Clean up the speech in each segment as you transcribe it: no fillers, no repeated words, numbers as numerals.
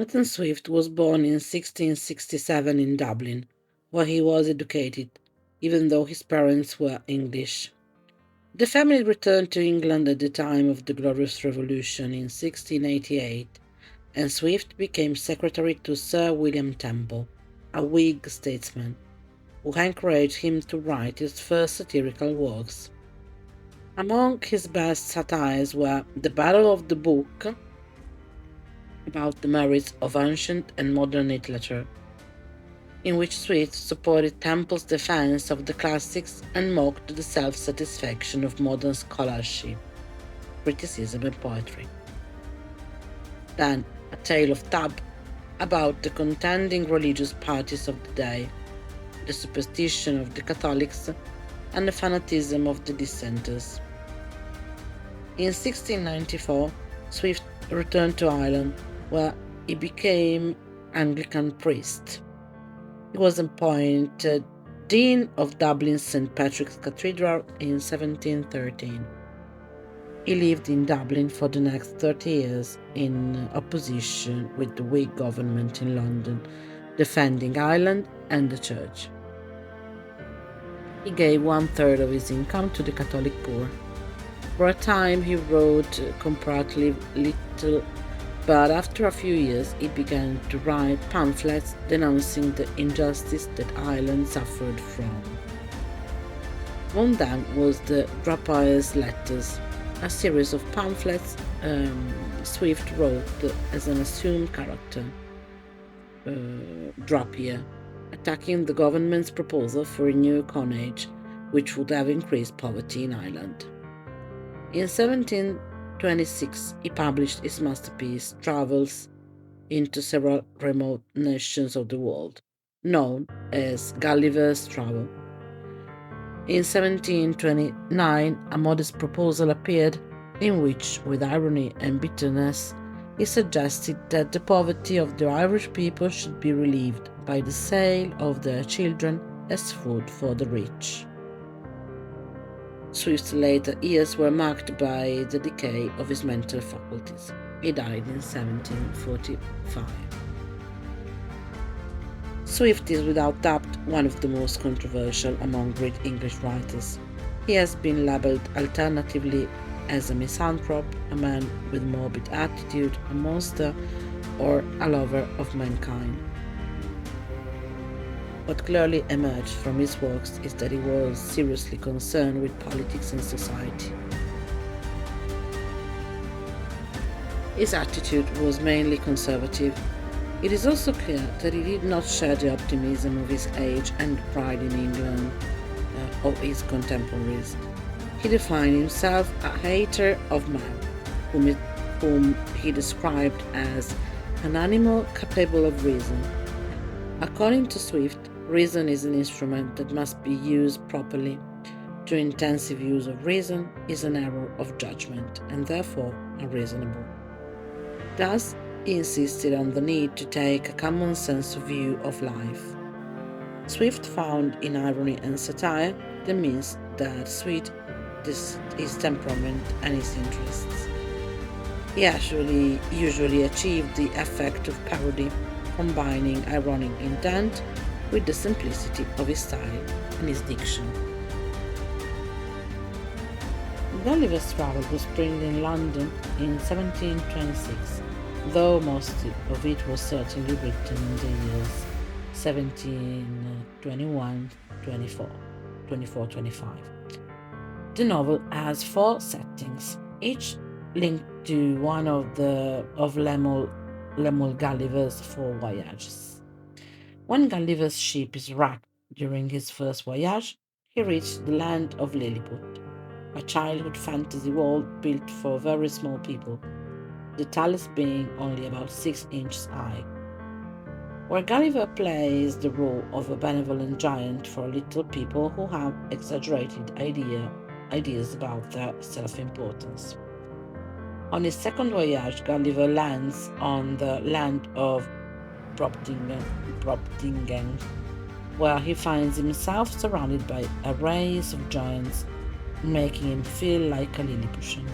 Jonathan Swift was born in 1667 in Dublin, where he was educated, even though his parents were English. The family returned to England at the time of the Glorious Revolution in 1688, and Swift became secretary to Sir William Temple, a Whig statesman, who encouraged him to write his first satirical works. Among his best satires were The Battle of the Book, about the merits of ancient and modern literature, in which Swift supported Temple's defense of the classics and mocked the self-satisfaction of modern scholarship, criticism, and poetry. Then, A Tale of Tab, about the contending religious parties of the day, the superstition of the Catholics, and the fanatism of the dissenters. In 1694, Swift returned to Ireland, where he became Anglican priest. He was appointed Dean of Dublin's St. Patrick's Cathedral in 1713. He lived in Dublin for the next 30 years in opposition with the Whig government in London, defending Ireland and the Church. He gave 1/3 of his income to the Catholic poor. For a time he wrote comparatively little, but after a few years he began to write pamphlets denouncing the injustice that Ireland suffered from. One of them was the Drapiers Letters, a series of pamphlets Swift wrote as an assumed character, Drapier, attacking the government's proposal for a new coinage, which would have increased poverty in Ireland. In 1726, he published his masterpiece, Travels into Several Remote Nations of the World, known as Gulliver's Travel. In 1729, a modest proposal appeared in which, with irony and bitterness, he suggested that the poverty of the Irish people should be relieved by the sale of their children as food for the rich. Swift's later years were marked by the decay of his mental faculties. He died in 1745. Swift is without doubt one of the most controversial among great English writers. He has been labelled alternatively as a misanthrope, a man with morbid attitude, a monster, or a lover of mankind. What clearly emerged from his works is that he was seriously concerned with politics and society. His attitude was mainly conservative. It is also clear that he did not share the optimism of his age and the pride in England of his contemporaries. He defined himself a hater of man, whom he described as an animal capable of reason. According to Swift, reason is an instrument that must be used properly. Too intensive use of reason is an error of judgment and therefore unreasonable. Thus, he insisted on the need to take a common sense view of life. Swift found in irony and satire the means that suit his temperament and his interests. He actually usually achieved the effect of parody, combining ironic intent with the simplicity of his style and his diction. Gulliver's Travel was printed in London in 1726, though most of it was certainly written in the years 1721-24-25. The novel has 4 settings, each linked to one of Lemuel Gulliver's 4 voyages. When Gulliver's ship is wrecked during his first voyage, he reached the land of Lilliput, a childhood fantasy world built for very small people, the tallest being only about 6 inches high, where Gulliver plays the role of a benevolent giant for little people who have exaggerated ideas about their self-importance. On his second voyage, Gulliver lands on the land of Brobdingen, where he finds himself surrounded by a race of giants, making him feel like a Lilliputian.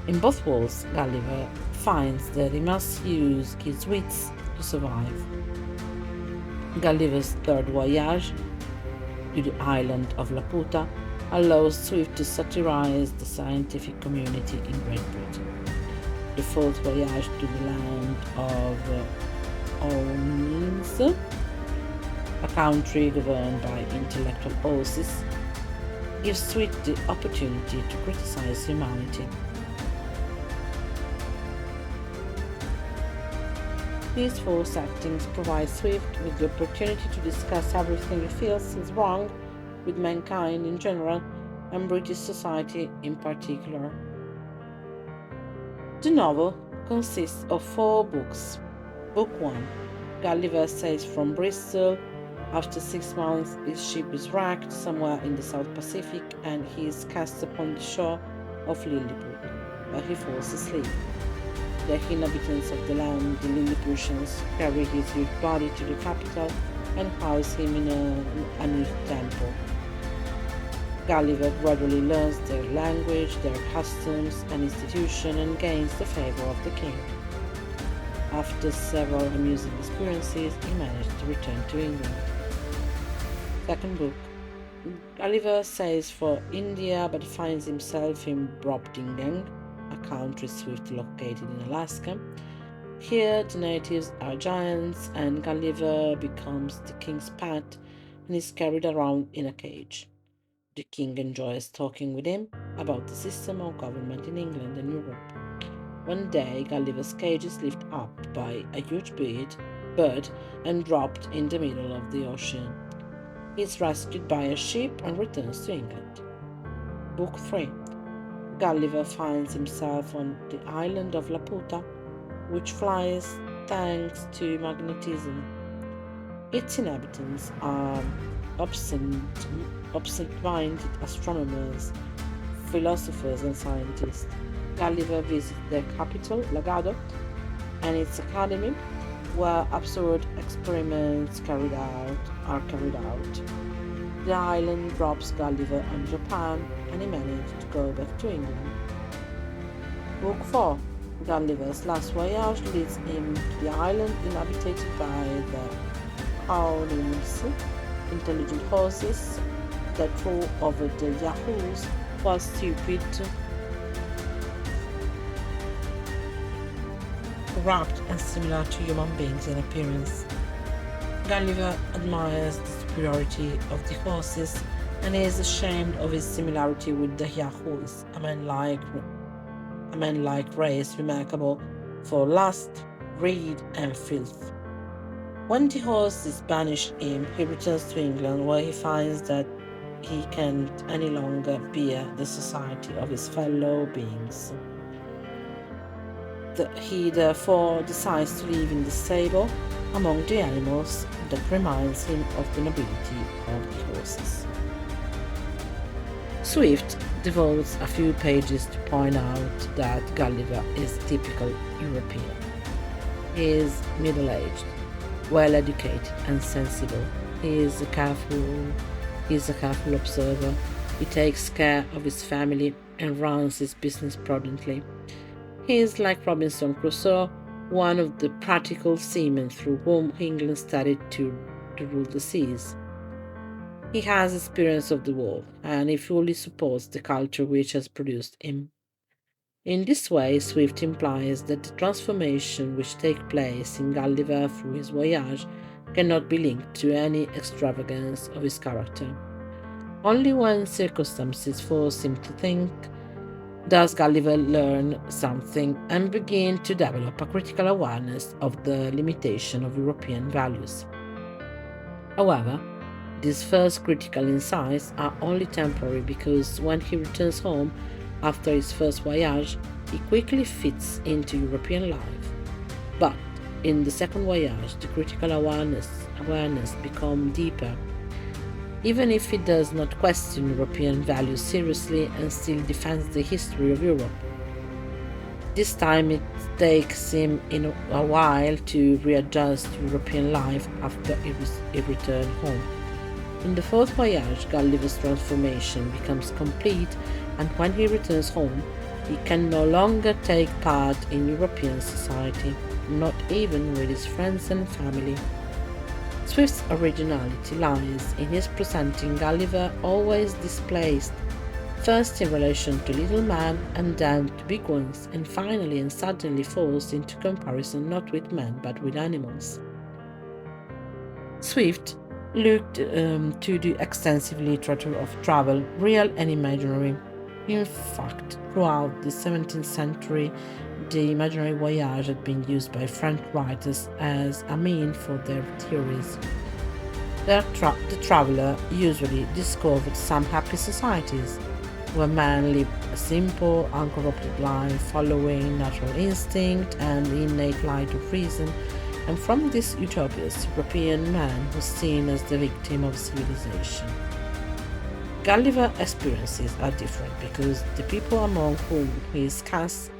In both worlds, Gulliver finds that he must use his wits to survive. Gulliver's third voyage to the island of Laputa allows Swift to satirize the scientific community in Great Britain. The fourth voyage to the land of Owns, a country governed by intellectual horses, gives Swift the opportunity to criticize humanity. These four settings provide Swift with the opportunity to discuss everything he feels is wrong with mankind in general and British society in particular. The novel consists of 4 books. Book 1. Gulliver sails from Bristol. After 6 months, his ship is wrecked somewhere in the South Pacific and he is cast upon the shore of Lilliput, where he falls asleep. The inhabitants of the land, the Lilliputians, carry his dead body to the capital and house him in a new temple. Gulliver gradually learns their language, their customs and institution and gains the favor of the king. After several amusing experiences, he managed to return to England. Second book. Gulliver sails for India but finds himself in Brobdingnag, a country swiftly located in Alaska. Here, the natives are giants, and Gulliver becomes the king's pet and is carried around in a cage. The king enjoys talking with him about the system of government in England and Europe. One day, Gulliver's cage is lifted up by a huge bird and dropped in the middle of the ocean. He is rescued by a ship and returns to England. Book 3. Gulliver finds himself on the island of Laputa, which flies thanks to magnetism. Its inhabitants are absent-minded astronomers, philosophers and scientists. Gulliver visits their capital, Lagado, and its academy, where absurd experiments are carried out. The island drops Gulliver on Japan, and he manages to go back to England. Book 4. Gulliver's last voyage leads him to the island inhabited by the Howlings, intelligent horses that rule over the Yahoos, while stupid, corrupt, and similar to human beings in appearance. Gulliver admires the superiority of the horses and is ashamed of his similarity with the Yahoos, a man-like race remarkable for lust, greed, and filth. When the horses banish him, he returns to England, where he finds that he can't any longer bear the society of his fellow beings. He therefore decides to live in the stable among the animals that reminds him of the nobility of the horses. Swift devotes a few pages to point out that Gulliver is typical European. He is middle-aged, well-educated and sensible. He is a careful observer. He takes care of his family and runs his business prudently. He is like Robinson Crusoe, one of the practical seamen through whom England studied to rule the seas. He has experience of the world, and he fully supports the culture which has produced him. In this way, Swift implies that the transformation which takes place in Gulliver through his voyage cannot be linked to any extravagance of his character. Only when circumstances force him to think does Gulliver learn something and begin to develop a critical awareness of the limitation of European values. However, these first critical insights are only temporary, because when he returns home after his first voyage, he quickly fits into European life. But in the second voyage, the critical awareness becomes deeper. Even if he does not question European values seriously and still defends the history of Europe. This time it takes him a while to readjust to European life after he returned home. In the fourth voyage, Gulliver's transformation becomes complete, and when he returns home, He can no longer take part in European society, not even with his friends and family. Swift's originality lies in his presenting Gulliver always displaced, first in relation to little men and then to big ones, and finally and suddenly forced into comparison not with men but with animals. Swift looked to the extensive literature of travel, real and imaginary. In fact, throughout the 17th century, the imaginary voyage had been used by French writers as a mean for their theories. The traveler usually discovered some happy societies, where men lived a simple, uncorrupted life, following natural instinct and the innate light of reason, and from these utopias, European man was seen as the victim of civilization. Gulliver's experiences are different because the people among whom he is cast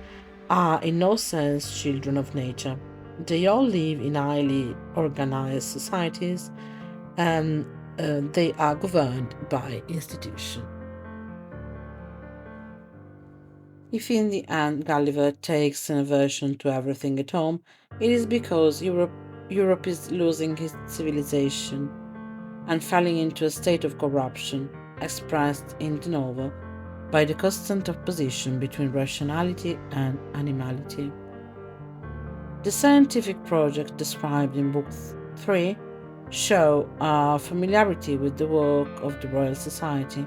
are in no sense children of nature. They all live in highly organized societies and they are governed by institutions. If in the end Gulliver takes an aversion to everything at home, it is because Europe is losing its civilization and falling into a state of corruption, expressed in the novel by the constant opposition between rationality and animality. The scientific project described in Book 3 show a familiarity with the work of the Royal Society.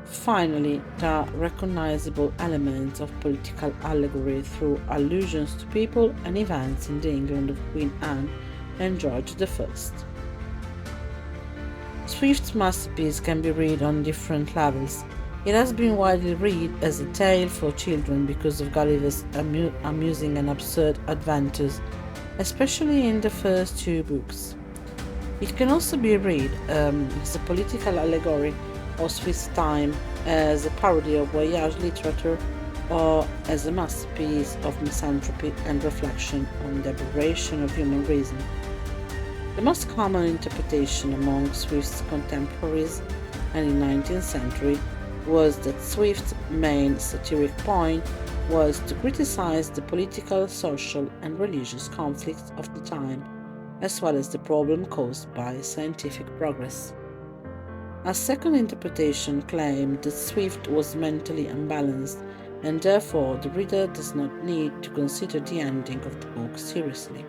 Finally, there are recognizable elements of political allegory through allusions to people and events in the England of Queen Anne and George I. Swift's masterpiece can be read on different levels. It has been widely read as a tale for children because of Gulliver's amusing and absurd adventures, especially in the first two books. It can also be read as a political allegory of Swiss time, as a parody of voyage literature, or as a masterpiece of misanthropy and reflection on the aberration of human reason. The most common interpretation among Swift's contemporaries and in the 19th century was that Swift's main satiric point was to criticize the political, social, and religious conflicts of the time, as well as the problem caused by scientific progress. A second interpretation claimed that Swift was mentally unbalanced, and therefore the reader does not need to consider the ending of the book seriously.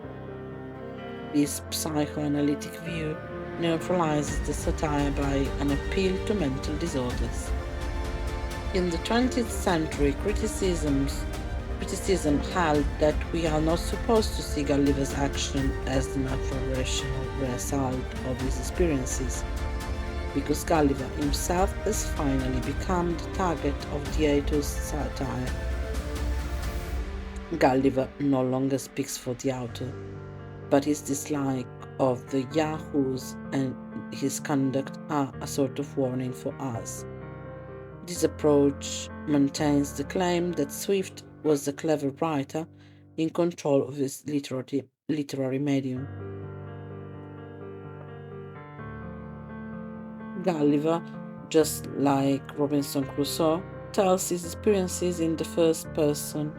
This psychoanalytic view neutralizes the satire by an appeal to mental disorders. In the 20th century, criticism held that we are not supposed to see Gulliver's action as the natural rational result of his experiences, because Gulliver himself has finally become the target of the author's satire. Gulliver no longer speaks for the author, but his dislike of the yahoos and his conduct are a sort of warning for us. This approach maintains the claim that Swift was a clever writer in control of his literary medium. Gulliver, just like Robinson Crusoe, tells his experiences in the first person,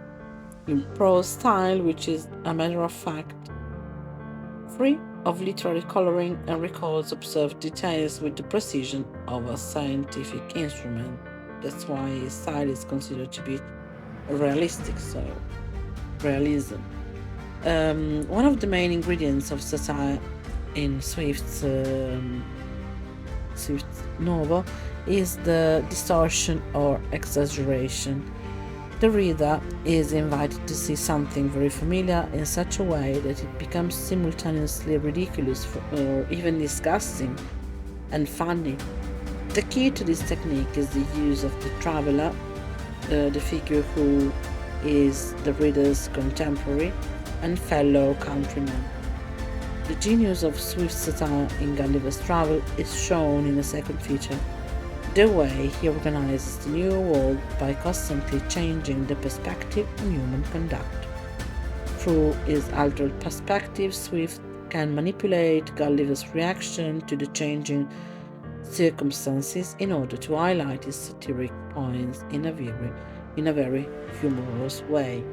in prose style, which is a matter of fact, free of literary coloring, and records observed details with the precision of a scientific instrument. That's why his style is considered to be realistic, so realism. One of the main ingredients of satire in Swift's novel is the distortion or exaggeration. The reader is invited to see something very familiar in such a way that it becomes simultaneously ridiculous or even disgusting and funny. The key to this technique is the use of the traveler, the figure who is the reader's contemporary and fellow countryman. The genius of Swift's satire in Gulliver's Travel is shown in the second feature, the way he organizes the new world by constantly changing the perspective on human conduct. Through his altered perspective, Swift can manipulate Gulliver's reaction to the changing circumstances in order to highlight his satiric points in a very humorous way.